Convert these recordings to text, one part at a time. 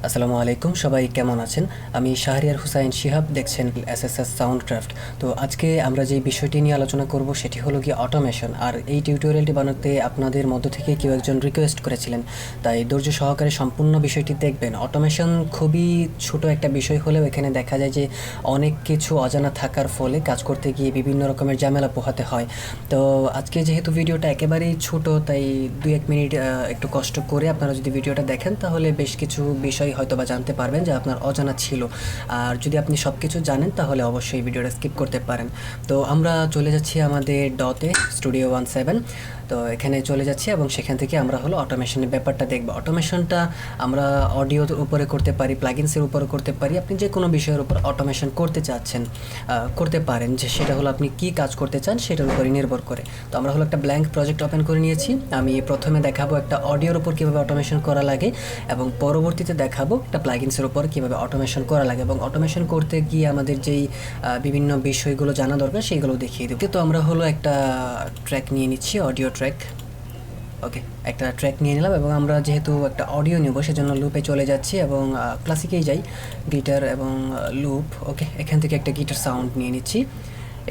আসসালামু আলাইকুম, সবাই কেমন আছেন? আমি শাহরিয়ার হুসাইন শিহাব, দেখছেন এসএসএস সাউন্ডক্রাফট। তো আজকে আমরা যে বিষয়টি নিয়ে আলোচনা করব সেটি হলো গিয়ে অটোমেশন। আর এই টিউটোরিয়ালটি বানাতে আপনাদের মধ্য থেকে কেউ একজন রিকোয়েস্ট করেছিলেন, তাই ধৈর্য সহকারে সম্পূর্ণ বিষয়টি দেখবেন। অটোমেশন খুবই ছোট একটা বিষয় হলেও এখানে দেখা যায় যে অনেক কিছু অজানা থাকার ফলে কাজ করতে গিয়ে বিভিন্ন রকমের ঝামেলা পোহাতে হয়। তো আজকে যেহেতু ভিডিওটা একেবারেই ছোট, তাই 2-1 মিনিট একটু কষ্ট করে আপনারা যদি ভিডিওটা দেখেন তাহলে বেশ কিছু বিষয় হয়তো বা জানতে পারবেন যা আপনার অজানা ছিল। আর যদি আপনি সব কিছু জানেন তাহলে অবশ্যই ভিডিওটা স্কিপ করতে পারেন। তো আমরা চলে যাচ্ছি আমাদের ডতে, স্টুডিও 17। তো এখানে চলে যাচ্ছি এবং সেখান থেকে আমরা হলো অটোমেশনের ব্যাপারটা দেখব। অটোমেশনটা আমরা অডিওর উপরে করতে পারি, প্লাগিনসের উপরে করতে পারি। আপনি যে কোনো বিষয়ের উপর অটোমেশন করতে চাচ্ছেন করতে পারেন, যে সেটা হলো আপনি কি কাজ করতে চান সেটার উপরে নির্ভর করে। তো আমরা হলো একটা ব্ল্যাঙ্ক প্রজেক্ট ওপেন করে নিয়েছি। আমি প্রথমে দেখাবো একটা অডিওর উপর কীভাবে অটোমেশন করা লাগে, এবং পরবর্তীতে দেখাবো একটা প্লাগিনসের উপর কীভাবে অটোমেশন করা লাগে, এবং অটোমেশন করতে গিয়ে আমাদের যেই বিভিন্ন বিষয়গুলো জানা দরকার সেইগুলো দেখিয়ে দেবো। তো আমরা হলো একটা ট্র্যাক নিয়ে নিচ্ছি, অডিও ট্র্যাক। ওকে, একটা ট্র্যাক নিয়ে নিলাম এবং আমরা যেহেতু একটা অডিও নেব সেজন্য লুপে চলে যাচ্ছি এবং ক্লাসিকেই যাই, গিটার এবং লুপ। ওকে, এখান থেকে একটা গিটার সাউন্ড নিয়ে নিচ্ছি।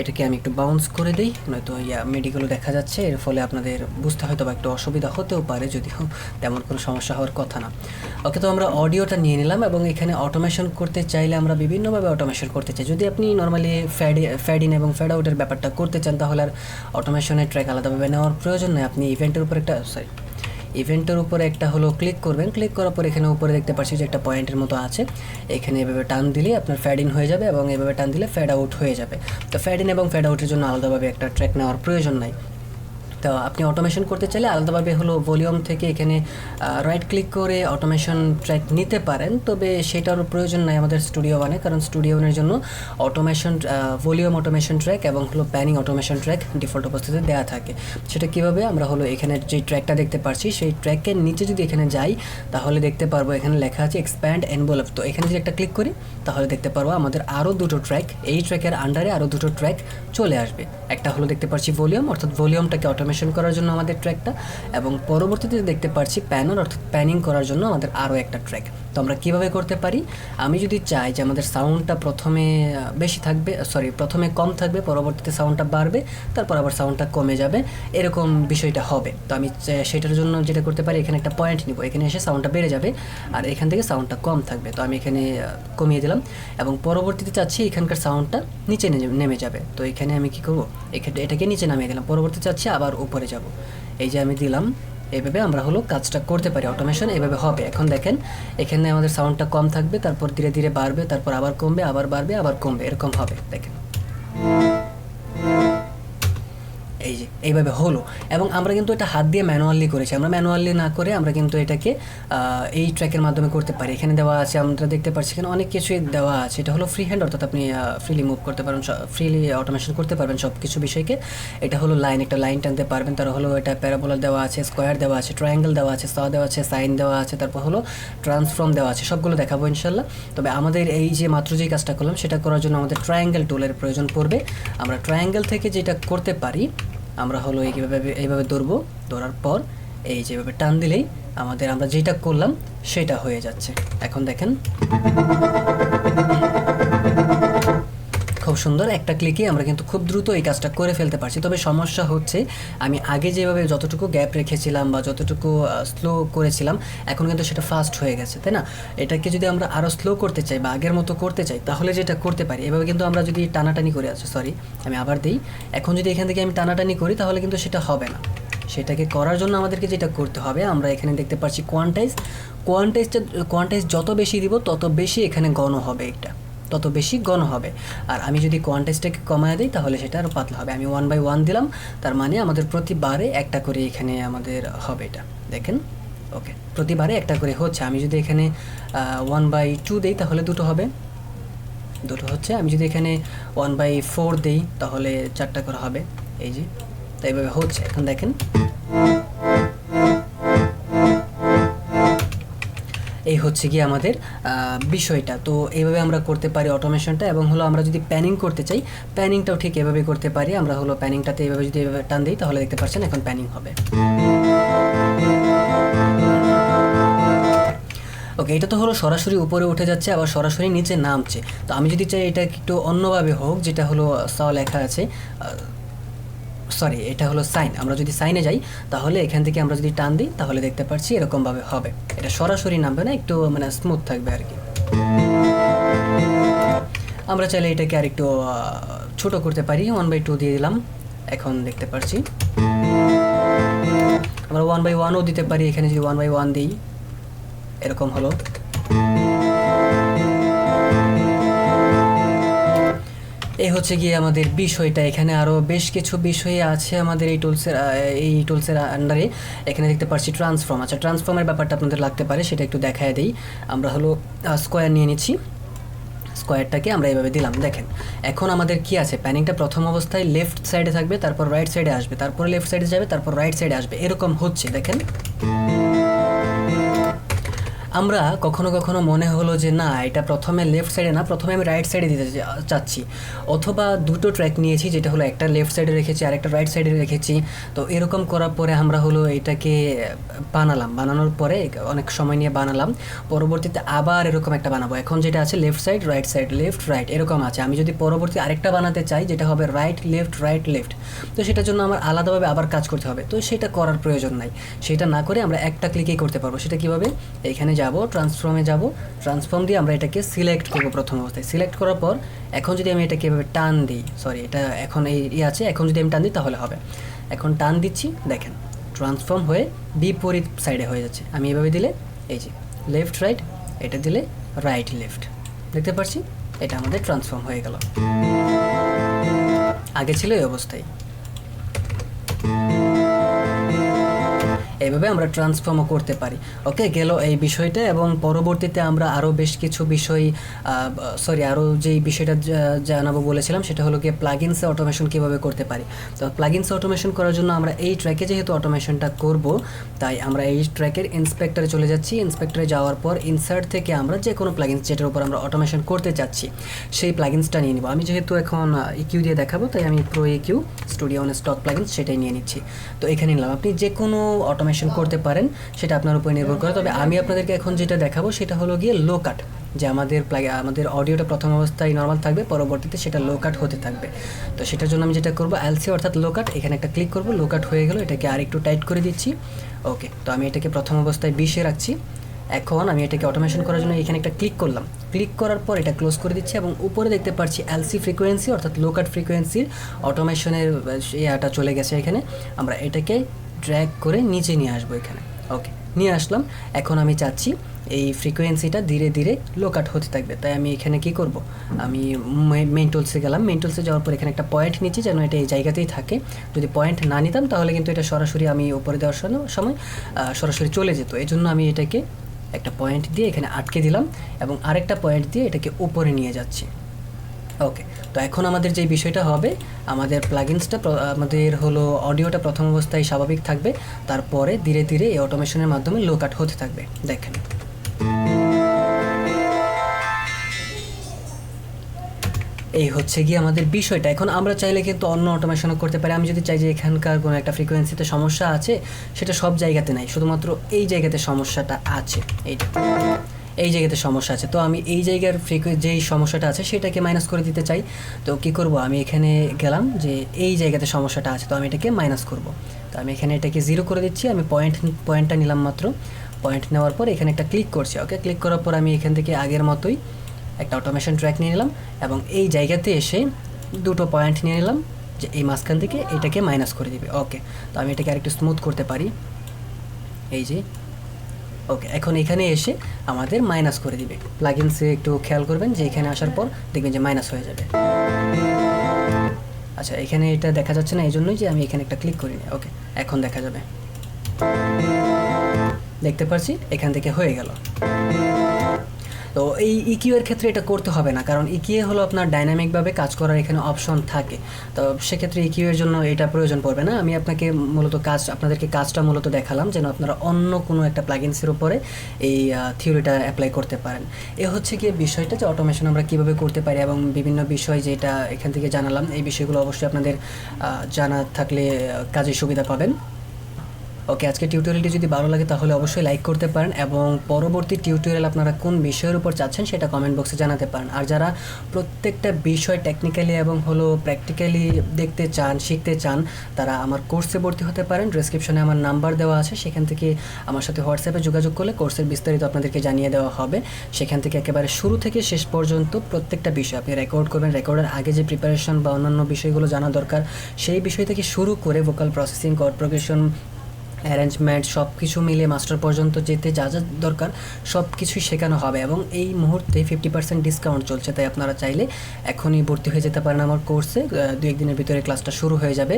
এটাকে আমি একটু বাউন্স করে দিই, নয়তো মিডিগুলো দেখা যাচ্ছে, এর ফলে আপনাদের বুঝতে হয়তো বা একটু অসুবিধা হতেও পারে, যদিও তেমন কোনো সমস্যা হওয়ার কথা না। ওকে, তো আমরা অডিওটা নিয়ে নিলাম এবং এখানে অটোমেশন করতে চাইলে আমরা বিভিন্নভাবে অটোমেশন করতে চাই। যদি আপনি নর্মালি ফ্যাড ইন এবং ফ্যাড আউটের ব্যাপারটা করতে চান তাহলে আর অটোমেশনের ট্র্যাক আলাদাভাবে নেওয়ার প্রয়োজন নেই। আপনি ইভেন্টের উপর ইভেন্টের উপরে একটা হলো ক্লিক করবেন। ক্লিক করার পর এখানে উপরে দেখতে পাচ্ছি যে একটা পয়েন্টের মতো আছে, এখানে এভাবে টান দিলে আপনার ফ্যাড ইন হয়ে যাবে এবং এভাবে টান দিলে ফ্যাড আউট হয়ে যাবে। তো ফ্যাড ইন এবং ফ্যাড আউটের জন্য আলাদাভাবে একটা ট্র্যাক নেওয়ার প্রয়োজন নাই। তো আপনি অটোমেশন করতে চাইলে আলাদাভাবে হলো ভলিউম থেকে এখানে রাইট ক্লিক করে অটোমেশন ট্র্যাক নিতে পারেন, তবে সেটারও প্রয়োজন নাই আমাদের স্টুডিও ওয়ানে, কারণ স্টুডিও ওয়ানের জন্য অটোমেশন ভলিউম অটোমেশন ট্র্যাক এবং হলো প্যানিং অটোমেশন ট্র্যাক ডিফল্ট উপস্থিতিতে দেওয়া থাকে। সেটা কীভাবে, আমরা হলো এখানে যে ট্র্যাকটা দেখতে পাচ্ছি সেই ট্র্যাকের নিচে যদি এখানে যাই তাহলে দেখতে পারবো এখানে লেখা আছে এক্সপ্যান্ড এনভেলপ। তো এখানে যদি একটা ক্লিক করি তাহলে দেখতে পারবো আমাদের আরও দুটো ট্র্যাক, এই ট্র্যাকের আন্ডারে আরও দুটো ট্র্যাক চলে আসবে। একটা হলো দেখতে পাচ্ছি ভলিউম, অর্থাৎ ভলিউমটাকে অটোমেশন করার জন্য আমাদের ট্র্যাকটা, এবং পরবর্তীতে দেখতে পাচ্ছি প্যানার, অর্থাৎ প্যানিং করার জন্য আমাদের আরও একটা ট্র্যাক। তো আমরা কীভাবে করতে পারি, আমি যদি চাই যে আমাদের সাউন্ডটা প্রথমে বেশি থাকবে, প্রথমে কম থাকবে, পরবর্তীতে সাউন্ডটা বাড়বে, তারপর আবার সাউন্ডটা কমে যাবে, এরকম বিষয়টা হবে। তো আমি সেটার জন্য যেটা করতে পারি, এখানে একটা পয়েন্ট নিব, এখানে এসে সাউন্ডটা বেড়ে যাবে আর এখান থেকে সাউন্ডটা কম থাকবে। তো আমি এখানে কমিয়ে দিলাম এবং পরবর্তীতে চাচ্ছি এখানকার সাউন্ডটা নিচে নেমে যাবে। তো এখানে আমি কী করবো, এটাকে নিচে নামিয়ে দিলাম, পরবর্তী চাচ্ছি আবার উপরে যাব, এই যে আমি দিলাম। এইভাবে আমরা হলো কাজটা করতে পারি, অটোমেশন এভাবে হবে। এখন দেখেন এখানে আমাদের সাউন্ডটা কম থাকবে, তারপর ধীরে ধীরে বাড়বে, তারপর আবার কমবে, আবার বাড়বে, আবার কমবে, এরকম হবে। দেখেন এই যে এইভাবে হলো। এবং আমরা কিন্তু এটা হাত দিয়ে ম্যানুয়ালি করেছি, আমরা ম্যানুয়ালি না করে আমরা কিন্তু এটাকে এই ট্র্যাকের মাধ্যমে করতে পারি। এখানে দেওয়া আছে, আমরা দেখতে পাচ্ছি এখানে অনেক কিছুই দেওয়া আছে। এটা হলো ফ্রি হ্যান্ড, অর্থাৎ আপনি ফ্রিলি মুভ করতে পারবেন, ফ্রিলি অটোমেশন করতে পারবেন সব কিছু বিষয়কে। এটা হলো লাইন, একটা লাইন টানতে পারবেন, তার হলো এটা প্যারাবোলা দেওয়া আছে, স্কোয়ার দেওয়া আছে, ট্রায়াঙ্গেল দেওয়া আছে, স দেওয়া আছে, সাইন দেওয়া আছে, তারপর হলো ট্রান্সফর্ম দেওয়া আছে, সবগুলো দেখাবো ইনশাল্লাহ। তবে আমাদের এই যে মাত্র যেই কাজটা করলাম সেটা করার জন্য আমাদের ট্রায়াঙ্গেল টুলের প্রয়োজন পড়বে। আমরা ট্রায়াঙ্গেল থেকে যেটা করতে পারি, আমরা হলো এইভাবে ধরবো, ধরার পর এই যেভাবে টান দিলেই আমরা যেটা করলাম সেটা হয়ে যাচ্ছে। এখন দেখেন খুব সুন্দর, একটা ক্লিকে আমরা কিন্তু খুব দ্রুত এই কাজটা করে ফেলতে পারছি। তবে সমস্যা হচ্ছে আমি আগে যেভাবে যতটুকু গ্যাপ রেখেছিলাম বা যতটুকু স্লো করেছিলাম, এখন কিন্তু সেটা ফাস্ট হয়ে গেছে, তাই না? এটাকে যদি আমরা আরও স্লো করতে চাই বা আগের মতো করতে চাই তাহলে যেটা করতে পারি, এভাবে কিন্তু আমরা যদি টানাটানি করে আমি আবার দিই, এখন যদি এখান থেকে আমি টানাটানি করি তাহলে কিন্তু সেটা হবে না। সেটাকে করার জন্য আমাদেরকে যেটা করতে হবে, আমরা এখানে দেখতে পাচ্ছি কোয়ান্টাইজ যত বেশি দিব তত বেশি এখানে ঘন হবে, এটা তত বেশি ঘন হবে। আর আমি যদি কোয়ান্টাইজটাকে কমায় দিই তাহলে সেটা আরও পাতলা হবে। আমি 1/1 দিলাম, তার মানে আমাদের প্রতিবারে একটা করে এখানে আমাদের হবে, এটা দেখেন। ওকে, প্রতিবারে একটা করে হচ্ছে। আমি যদি এখানে 1/2 দিই তাহলে দুটো হবে, দুটো হচ্ছে। আমি যদি এখানে 1/4 দিই তাহলে 4টা করে হবে, এই যে তাই এইভাবে হচ্ছে। এখন দেখেন এই হচ্ছে গিয়ে আমাদের বিষয়টা। তো এইভাবে আমরা করতে পারি অটোমেশনটা। এবং হলো আমরা যদি প্যানিং করতে চাই, প্যানিংটাও ঠিক এভাবে করতে পারি। আমরা হলো প্যানিংটাতে এইভাবে যদি এভাবে টান দিই তাহলে দেখতে পাচ্ছেন এখন প্যানিং হবে। ওকে, এটা তো হলো সরাসরি উপরে উঠে যাচ্ছে আবার সরাসরি নিচে নামছে। তো আমি যদি চাই এটা একটু অন্যভাবে হোক, যেটা হলো স লেখা আছে, সরি এটা হলো সাইন। আমরা যদি সাইনে যাই তাহলে এখান থেকে আমরা যদি টান দিই তাহলে দেখতে পাচ্ছি এরকমভাবে হবে। এটা সরাসরি নামবে না, একটু মানে স্মুথ থাকবে আর কি। আমরা চাইলে এটাকে আর একটু ছোট করতে পারি, 1/2 দিয়ে দিলাম। এখন দেখতে পাচ্ছি আমরা 1/1ও দিতে পারি। এখানে যদি 1/1 দিই এরকম হলো। এই হচ্ছে গিয়ে আমাদের বিষয়টা। এখানে আরও বেশ কিছু বিষয় আছে আমাদের এই টুলসের আন্ডারে। এখানে দেখতে পাচ্ছি ট্রান্সফর্ম। আচ্ছা, ট্রান্সফর্মের ব্যাপারটা আপনাদের লাগতে পারে, সেটা একটু দেখায় দিই। আমরা হলো স্কোয়ার নিয়ে নিচ্ছি, স্কোয়ারটাকে আমরা এইভাবে দিলাম। দেখেন এখন আমাদের কি আছে, প্যানিংটা প্রথম অবস্থায় লেফট সাইডে থাকবে, তারপর রাইট সাইডে আসবে, তারপর লেফট সাইডে যাবে, তারপর রাইট সাইডে আসবে, এরকম হচ্ছে। দেখেন আমরা কখনো কখনো মনে হলো যে না, এটা প্রথমে লেফট সাইডে না, প্রথমে আমি রাইট সাইডে দিতে চাচ্ছি, অথবা দুটো ট্র্যাক নিয়েছি, যেটা হলো একটা লেফট সাইডে রেখেছি আর একটা রাইট সাইডে রেখেছি। তো এরকম করার পরে আমরা হলো এটাকে বানানোর পরে অনেক সময় নিয়ে বানালাম, পরবর্তীতে আবার এরকম একটা বানাবো। এখন যেটা আছে লেফট সাইড লেফট রাইট এরকম আছে। আমি যদি পরবর্তী আরেকটা বানাতে চাই যেটা হবে রাইট লেফট, তো সেটার জন্য আমার আলাদাভাবে আবার কাজ করতে হবে। তো সেটা করার প্রয়োজন নাই, সেটা না করে আমরা একটা ক্লিকেই করতে পারবো। সেটা কীভাবে, এইখানে যাব, ট্রান্সফর্মে যাব, ট্রান্সফর্ম দিয়ে আমরা এটাকে সিলেক্ট করবো প্রথম অবস্থায়। সিলেক্ট করার পর এখন যদি আমি এটাকে এভাবে টান দিই, সরি এটা এখন এই আছে, এখন যদি আমি টান দিই তাহলে হবে। এখন টান দিচ্ছি, দেখেন ট্রান্সফর্ম হয়ে বিপরীত সাইডে হয়ে যাচ্ছে। আমি এভাবে দিলে এই যে লেফট রাইট, এটা দিলে রাইট লেফট, দেখতে পাচ্ছি এটা আমাদের ট্রান্সফর্ম হয়ে গেল। আগে ছিল এই অবস্থায়। এইভাবে আমরা ট্রান্সফর্মও করতে পারি। ওকে, গেল এই বিষয়টা। এবং পরবর্তীতে আমরা আরও বেশ কিছু বিষয়, আরও যেই বিষয়টা জানাবো বলেছিলাম সেটা হলো গিয়ে প্লাগইনসে অটোমেশন কীভাবে করতে পারি। তো প্লাগইনসে অটোমেশন করার জন্য আমরা এই ট্র্যাকে যেহেতু অটোমেশনটা করব, তাই আমরা এই ট্র্যাকের ইন্সপেক্টরে চলে যাচ্ছি। ইন্সপেক্টরে যাওয়ার পর ইনসার্ট থেকে আমরা যে কোনো প্লাগইনস যেটার উপর আমরা অটোমেশন করতে চাচ্ছি সেই প্লাগইনসটা নিয়ে নিব। আমি যেহেতু এখন ইকিউ দিয়ে দেখাবো, তাই আমি pro EQ studio on stock plugins সেটাই নিয়ে নিচ্ছি। তো এখানে নিলাম। আপনি যে কোনো অটোমেশন করতে পারেন, সেটা আপনার উপর নির্ভর করে। তবে আমি আপনাদেরকে এখন যেটা দেখাবো সেটা হলো গিয়ে লো কাট, যে আমাদের অডিওটা প্রথম অবস্থায় নর্মাল থাকবে, পরবর্তীতে সেটা লো কাট হতে থাকবে। তো সেটার জন্য আমি যেটা করবো, এলসি অর্থাৎ লো কাট, এখানে একটা ক্লিক করবো। লো কাট হয়ে গেল, এটাকে আর একটু টাইট করে দিচ্ছি। ওকে, তো আমি এটাকে প্রথম অবস্থায় 20-এ রাখছি। এখন আমি এটাকে অটোমেশন করার জন্য এখানে একটা ক্লিক করলাম। ক্লিক করার পর এটা ক্লোজ করে দিচ্ছি এবং উপরে দেখতে পাচ্ছি এলসি ফ্রিকোয়েন্সি অর্থাৎ লো কাট ফ্রিকোয়েন্সির অটোমেশনের ইয়াটা চলে গেছে এখানে। আমরা এটাকে ড্র্যাগ করে নিচে নিয়ে আসবো এখানে। ওকে, নিয়ে আসলাম। এখন আমি চাচ্ছি এই ফ্রিকোয়েন্সিটা ধীরে ধীরে লো কাট হতে থাকবে। তাই আমি এখানে কি করব, আমি মেইন টুলসে গেলাম। মেইন টুলসে যাওয়ার পর এখানে একটা পয়েন্ট নিচ্ছি যেন এটা এই জায়গাতেই থাকে। যদি পয়েন্ট না নিতাম তাহলে কিন্তু এটা সরাসরি আমি উপরে দেওয়ার সময় সরাসরি চলে যেত। এই জন্য আমি এটাকে একটা পয়েন্ট দিয়ে এখানে আটকে দিলাম এবং আরেকটা পয়েন্ট দিয়ে এটাকে উপরে নিয়ে যাচ্ছি। ওকে, তো এখন আমাদের যে বিষয়টা হবে, আমাদের প্লাগইনসটা আমাদের হলো অডিওটা প্রথম অবস্থায় স্বাভাবিক থাকবে, তারপরে ধীরে ধীরে এই অটোমেশনের মাধ্যমে লো কাট হতে থাকবে। দেখেন এই হচ্ছে গিয়ে আমাদের বিষয়টা। এখন আমরা চাইলে কিন্তু অন্য অটোমেশনও করতে পারি। আমি যদি চাই যে এখানকার কোনো একটা ফ্রিকোয়েন্সিতে সমস্যা আছে, সেটা সব জায়গাতে নাই, শুধুমাত্র এই জায়গাতে সমস্যাটা আছে, এই জায়গাতে সমস্যা আছে। তো আমি এই জায়গার যেই সমস্যাটা আছে সেটাকে মাইনাস করে দিতে চাই। তো কী করব, আমি এখানে গেলাম যে এই জায়গাতে সমস্যাটা আছে, তো আমি এটাকে মাইনাস করব। তো আমি এখানে এটাকে 0 করে দিচ্ছি। আমি পয়েন্টটা নিলাম মাত্র। পয়েন্ট নেওয়ার পর এখানে একটা ক্লিক করছি। ওকে, ক্লিক করার পর আমি এখান থেকে আগের মতোই একটা অটোমেশন ট্র্যাক নিয়ে নিলাম এবং এই জায়গাতে এসে দুটো পয়েন্ট নিয়ে নিলাম যে এই মাঝখান থেকে এটাকে মাইনাস করে দিবে। ওকে, তো আমি এটাকে আরেকটু স্মুথ করতে পারি, এই যে। ওকে, এখন এখানে এসে আমাদের মাইনাস করে দিবে। প্লাগইনসে একটু খেয়াল করবেন যে এখানে আসার পর দেখবেন যে মাইনাস হয়ে যাবে। আচ্ছা, এখানে এটা দেখা যাচ্ছে না, এই জন্যই যে আমি এখানে একটা ক্লিক করিনি। ওকে, এখন দেখা যাবে, দেখতে পাচ্ছি এখান থেকে হয়ে গেল। তো এই ইকিউ এর ক্ষেত্রে এটা করতে হবে না, কারণ ইকিউ হলো আপনার ডাইনামিকভাবে কাজ করার এখানে অপশন থাকে। তো সেক্ষেত্রে ইকিউ এর জন্য এটা প্রয়োজন পড়বে না। আমি আপনাদেরকে কাজটা মূলত দেখালাম যেন আপনারা অন্য কোনো একটা প্লাগইনসের উপরে এই থিওরিটা অ্যাপ্লাই করতে পারেন। এ হচ্ছে গিয়ে বিষয়টা যে অটোমেশন আমরা কীভাবে করতে পারি এবং বিভিন্ন বিষয় যেটা এখান থেকে জানালাম, এই বিষয়গুলো অবশ্যই আপনাদের জানা থাকলে কাজে সুবিধা পাবেন। ওকে, আজকে টিউটোরিয়ালটি যদি ভালো লাগে তাহলে অবশ্যই লাইক করতে পারেন এবং পরবর্তী টিউটোরিয়াল আপনারা কোন বিষয়ের উপর চাচ্ছেন সেটা কমেন্ট বক্সে জানাতে পারেন। আর যারা প্রত্যেকটা বিষয় টেকনিক্যালি এবং হলো প্র্যাকটিক্যালি দেখতে চান, শিখতে চান, তারা আমার কোর্সে ভর্তি হতে পারেন। ডেসক্রিপশনে আমার নাম্বার দেওয়া আছে, সেখান থেকে আমার সাথে হোয়াটসঅ্যাপে যোগাযোগ করলে কোর্সের বিস্তারিত আপনাদেরকে জানিয়ে দেওয়া হবে। সেখান থেকে একেবারে শুরু থেকে শেষ পর্যন্ত প্রত্যেকটা বিষয় আপনি রেকর্ড করবেন, রেকর্ডের আগে যে প্রিপারেশন বা অন্যান্য বিষয়গুলো জানা দরকার সেই বিষয় থেকে শুরু করে vocal processing, chord progression, arrangement সব কিছু মিলে মাস্টার পর্যন্ত যেতে যা যা দরকার সব কিছুই শেখানো হবে। এবং এই মুহূর্তে 50% ডিসকাউন্ট চলছে, তাই আপনারা চাইলে এখনই ভর্তি হয়ে যেতে পারেন আমার কোর্সে। দু একদিনের ভিতরে ক্লাসটা শুরু হয়ে যাবে।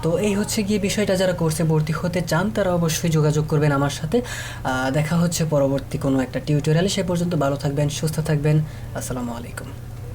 তো এই হচ্ছে গিয়ে বিষয়টা, যারা কোর্সে ভর্তি হতে চান তারা অবশ্যই যোগাযোগ করবেন আমার সাথে। দেখা হচ্ছে পরবর্তী কোনো একটা টিউটোরিয়ালে। সে পর্যন্ত ভালো থাকবেন, সুস্থ থাকবেন। আসসালামু আলাইকুম।